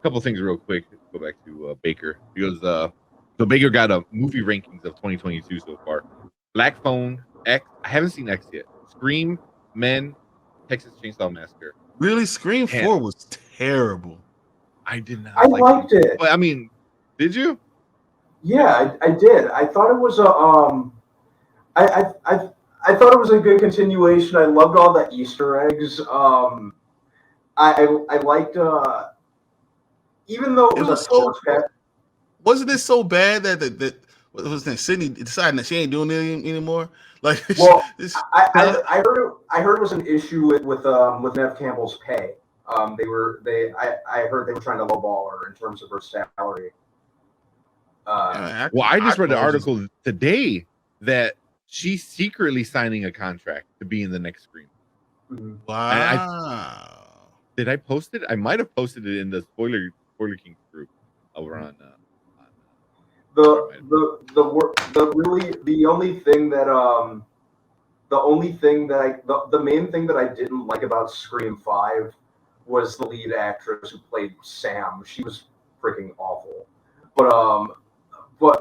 couple things real quick. Go back to Baker because so Baker got a movie rankings of 2022 so far. Black Phone, X. I haven't seen X yet. Scream, Men, Texas Chainsaw Massacre. Really, Scream Man, 4 was terrible. I did not. I liked it. But I mean, did you? Yeah, I did. I thought it was a I thought it was a good continuation. I loved all the Easter eggs. I liked even though it was a torch pet. Wasn't it so bad that what was that? Sydney deciding that she ain't doing it anymore. Like, well, I heard it was an issue with Nev Campbell's pay. I heard they were trying to lowball her in terms of her salary. Well, I just read an article today that she's secretly signing a contract to be in the next Scream. Wow. Did I post it? I might have posted it in the Spoiler King group over on. The main thing that I didn't like about Scream 5 was the lead actress who played Sam. She was freaking awful. But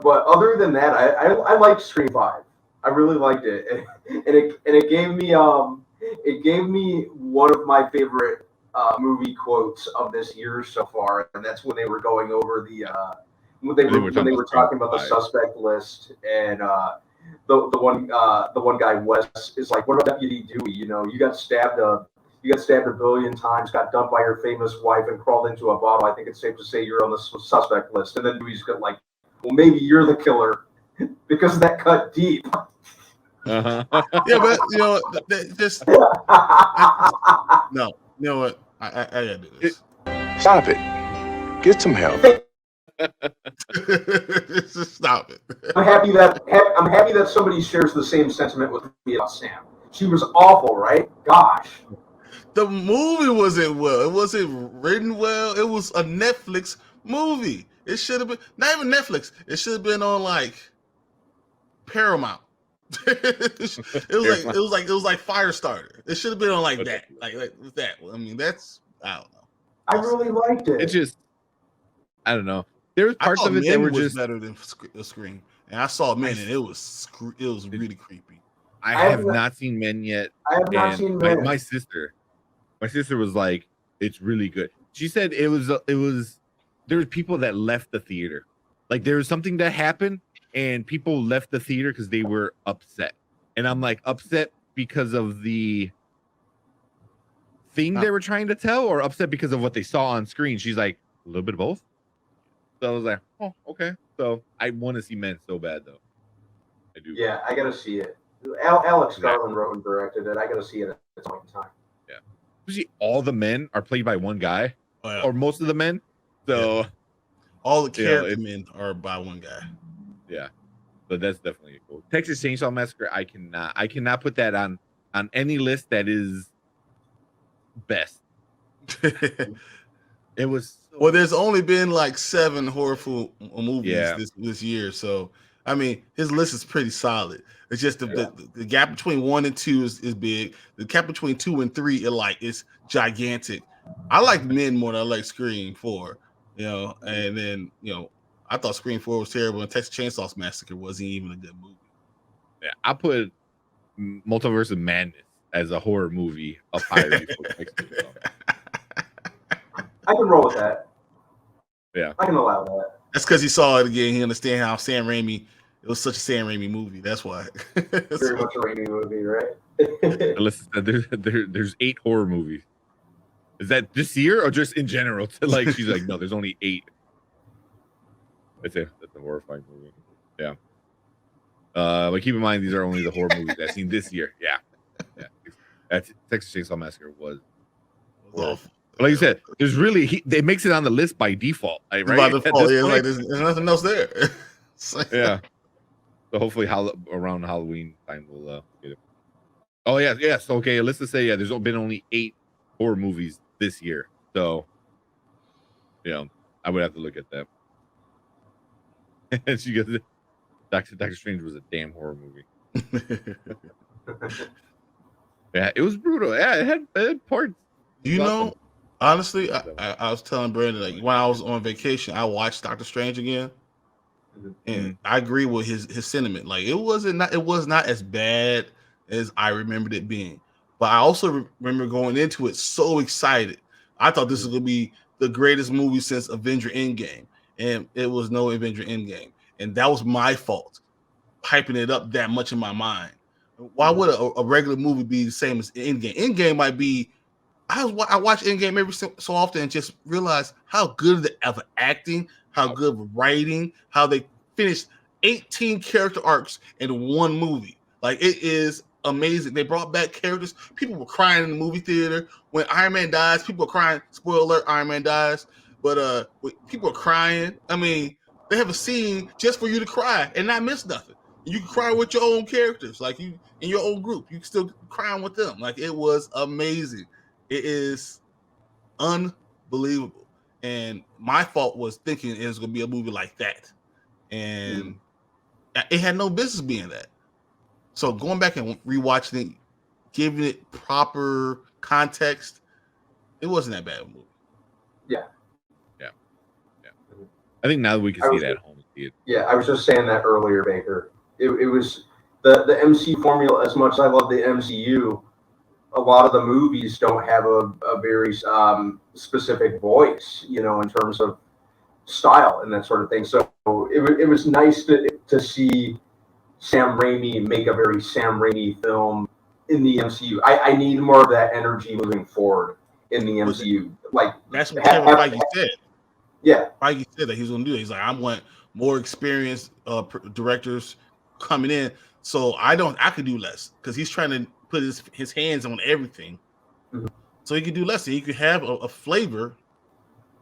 other than that, I liked Scream 5. I really liked it, and it gave me one of my favorite movie quotes of this year so far, and that's when they were going over when they were talking about the suspect list, and the one guy Wes is like, "What about Deputy Dewey? You know, you got stabbed a billion times, got dumped by your famous wife, and crawled into a bottle. I think it's safe to say you're on the suspect list." And then Dewey's got like, "Well, maybe you're the killer because that cut deep." Yeah, but you know, just no. You know what? I gotta do this. Stop it. Get some help. Just stop it. I'm happy that somebody shares the same sentiment with me about Sam. She was awful, right? Gosh. The movie wasn't well. It wasn't written well. It was a Netflix movie. It should have been not even Netflix. It should have been on like Paramount. it was like Firestarter. It should have been on like that. Like that. I mean, that's I don't know. I really liked it. It just I don't know. There was parts of it that were just better than Scream, and I saw Men, and it was really creepy. I have not seen Men yet. I have not seen Men. My sister was like, "It's really good." She said it was. There were people that left the theater, like there was something that happened, and people left the theater because they were upset. And I'm like, upset because of the thing they were trying to tell, or upset because of what they saw on screen. She's like, a little bit of both. So I was like, oh, okay. So I want to see Men so bad, though. I do. Yeah, I gotta see it. Alex Garland wrote and directed it. I gotta see it at some point in time. Yeah. Usually all the men are played by one guy, or most of the men. So all the character men are by one guy. Yeah. So that's definitely cool. Texas Chainsaw Massacre, I cannot put that on any list that is best. It was well. There's only been like 7 horror movies this year, so I mean his list is pretty solid. It's just the gap between 1 and 2 is big. The gap between 2 and 3 is gigantic. I like Men more than I like Scream 4, you know. And then I thought Scream 4 was terrible, and Texas Chainsaw Massacre wasn't even a good movie. Yeah, I put Multiverse of Madness as a horror movie up higher before Texas Chainsaw. I can roll with that. Yeah, I can allow that. That's because he saw it again. He understand how Sam Raimi. It was such a Sam Raimi movie. That's why. Very much a Raimi movie, right? Listen, there's 8 horror movies. Is that this year or just in general? Like she's like, no, there's only 8. That's a horrifying movie. Yeah. But keep in mind these are only the horror movies I've seen this year. Yeah. That's Texas Chainsaw Massacre was awful. Like you said, there's really it makes it on the list by default, right? By default, yeah, like there's nothing else there. Yeah. So hopefully, around Halloween time we'll get it. Oh yeah. So okay, let's just say there's been only 8 horror movies this year. So, I would have to look at that. And she goes, Doctor Strange was a damn horror movie. Yeah, it was brutal. Yeah, it had parts. Do you know Honestly, I was telling Brandon, like, when I was on vacation, I watched Doctor Strange again, and I agree with his sentiment. Like, it was not as bad as I remembered it being, but I also remember going into it so excited. I thought this was gonna be the greatest movie since Avenger Endgame, and it was no Avenger Endgame, and that was my fault, hyping it up that much in my mind. Why would a regular movie be the same as Endgame? Endgame might be. I watch Endgame every so often and just realize how good of acting, how good of writing, how they finished 18 character arcs in one movie. Like, it is amazing. They brought back characters. People were crying in the movie theater when Iron Man dies. People were crying. Spoiler alert: Iron Man dies. But people are crying. I mean, they have a scene just for you to cry and not miss nothing. You can cry with your own characters, like you in your own group. You can still crying with them. Like, it was amazing. It is unbelievable. And my fault was thinking it was going to be a movie like that. And it had no business being that. So going back and rewatching it, giving it proper context, it wasn't that bad of a movie. Yeah. I think now that we can see it at home. Yeah, I was just saying that earlier, Baker. It was the MC formula. As much as I love the MCU, a lot of the movies don't have a very specific voice, in terms of style and that sort of thing. So it was nice to see Sam Raimi make a very Sam Raimi film in the MCU. I need more of that energy moving forward in the MCU. Like, that's what Kevin Feige said. Yeah, Feige said that he was going to do it. He's like, I want more experienced directors coming in, so I could do less, because he's trying to put his hands on everything, so he could do less. So he could have a flavor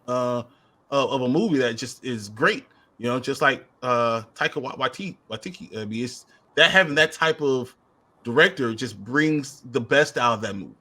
of a movie that just is great. Just like Taika Waititi. I mean, it's that having that type of director just brings the best out of that movie.